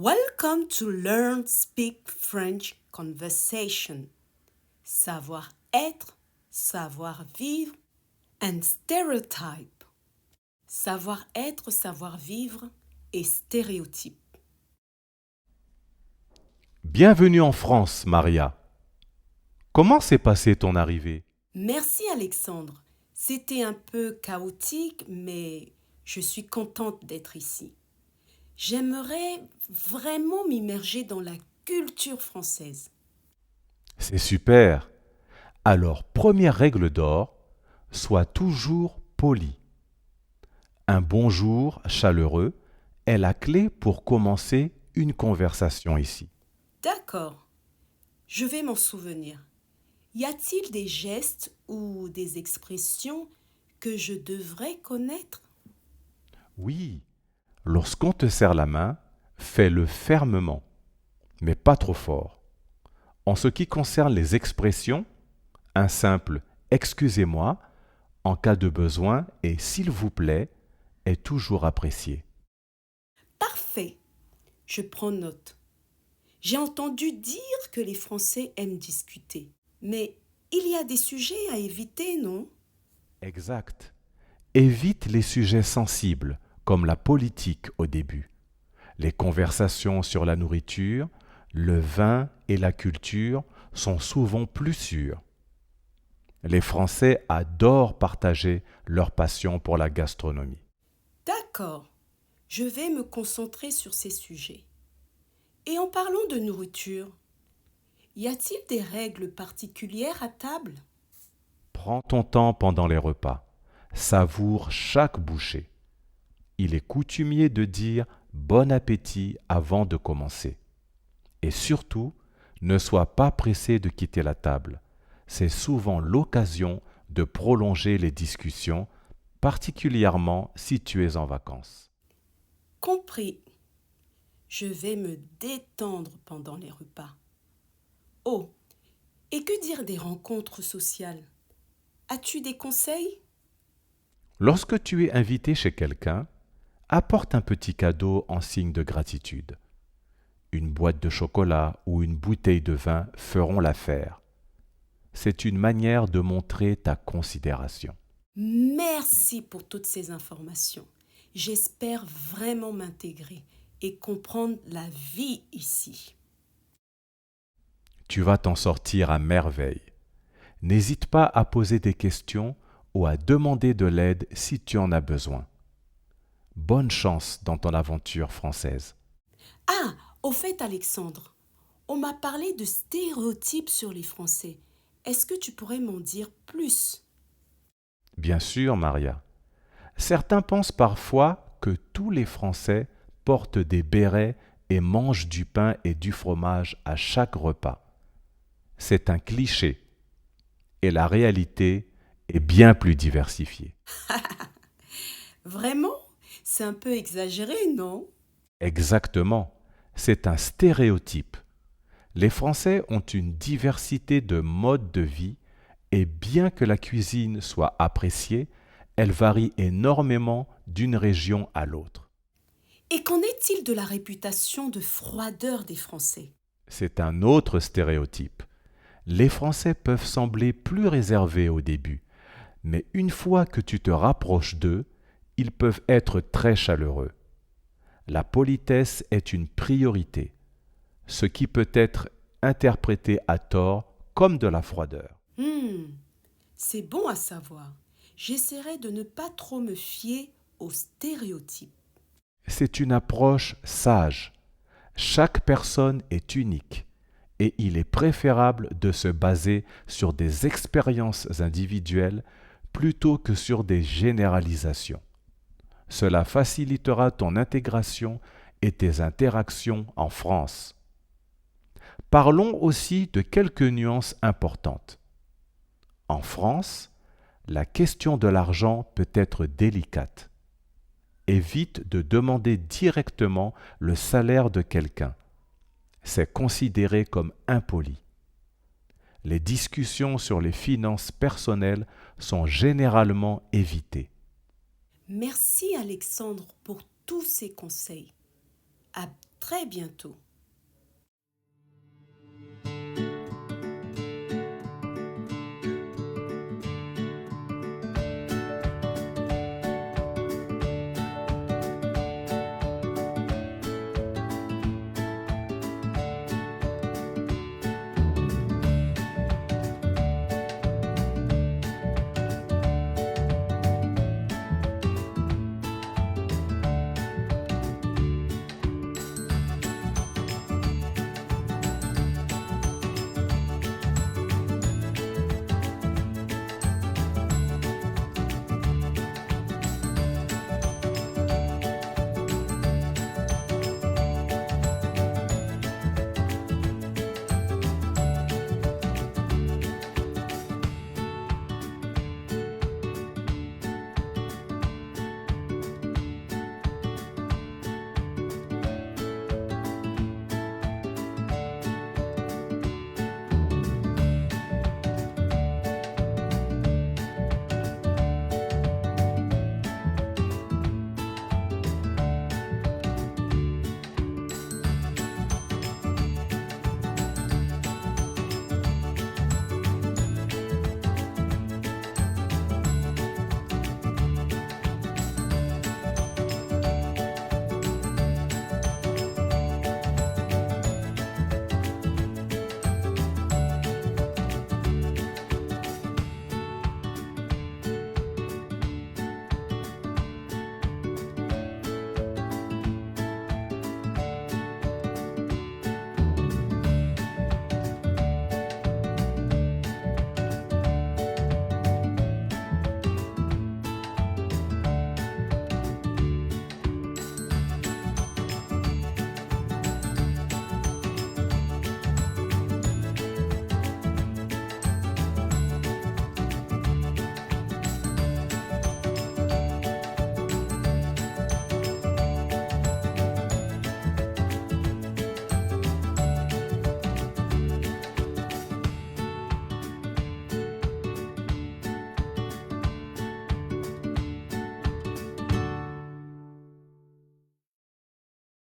Welcome to Learn Speak French Conversation. Savoir-être, savoir-vivre and stereotype. Savoir-être, savoir-vivre et stéréotype. Bienvenue en France, Maria. Comment s'est passée ton arrivée? Merci Alexandre. C'était un peu chaotique, mais je suis contente d'être ici. J'aimerais vraiment m'immerger dans la culture française. C'est super. Alors, première règle d'or, sois toujours poli. Un bonjour chaleureux est la clé pour commencer une conversation ici. D'accord, je vais m'en souvenir. Y a-t-il des gestes ou des expressions que je devrais connaître? Oui, lorsqu'on te serre la main, fais-le fermement, mais pas trop fort. En ce qui concerne les expressions, un simple excusez-moi en cas de besoin et s'il vous plaît est toujours apprécié. Parfait, je prends note. J'ai entendu dire que les Français aiment discuter, mais il y a des sujets à éviter, non? Exact. Évite les sujets sensibles, comme la politique au début. Les conversations sur la nourriture, le vin et la culture sont souvent plus sûres. Les Français adorent partager leur passion pour la gastronomie. D'accord, je vais me concentrer sur ces sujets. Et en parlant de nourriture, y a-t-il des règles particulières à table? Prends ton temps pendant les repas. Savoure chaque bouchée. Il est coutumier de dire bon appétit avant de commencer. Et surtout, ne sois pas pressé de quitter la table. C'est souvent l'occasion de prolonger les discussions, particulièrement si tu es en vacances. Compris. Je vais me détendre pendant les repas. Oh, et que dire des rencontres sociales? As-tu des conseils? Lorsque tu es invité chez quelqu'un, apporte un petit cadeau en signe de gratitude. Une boîte de chocolat ou une bouteille de vin feront l'affaire. C'est une manière de montrer ta considération. Merci pour toutes ces informations. J'espère vraiment m'intégrer et comprendre la vie ici. Tu vas t'en sortir à merveille. N'hésite pas à poser des questions ou à demander de l'aide si tu en as besoin. Bonne chance dans ton aventure française. Ah, au fait Alexandre, on m'a parlé de stéréotypes sur les Français. Est-ce que tu pourrais m'en dire plus? Bien sûr, Maria. Certains pensent parfois que tous les Français portent des bérets et mangent du pain et du fromage à chaque repas. C'est un cliché et la réalité est bien plus diversifiée. Vraiment? C'est un peu exagéré, non? Exactement, c'est un stéréotype. Les Français ont une diversité de modes de vie et bien que la cuisine soit appréciée, elle varie énormément d'une région à l'autre. Et qu'en est-il de la réputation de froideur des Français? C'est un autre stéréotype. Les Français peuvent sembler plus réservés au début, mais une fois que tu te rapproches d'eux, ils peuvent être très chaleureux. La politesse est une priorité, ce qui peut être interprété à tort comme de la froideur. Hmm, c'est bon à savoir. J'essaierai de ne pas trop me fier aux stéréotypes. C'est une approche sage. Chaque personne est unique et il est préférable de se baser sur des expériences individuelles plutôt que sur des généralisations. Cela facilitera ton intégration et tes interactions en France. Parlons aussi de quelques nuances importantes. En France, la question de l'argent peut être délicate. Évite de demander directement le salaire de quelqu'un. C'est considéré comme impoli. Les discussions sur les finances personnelles sont généralement évitées. Merci Alexandre pour tous ces conseils. À très bientôt.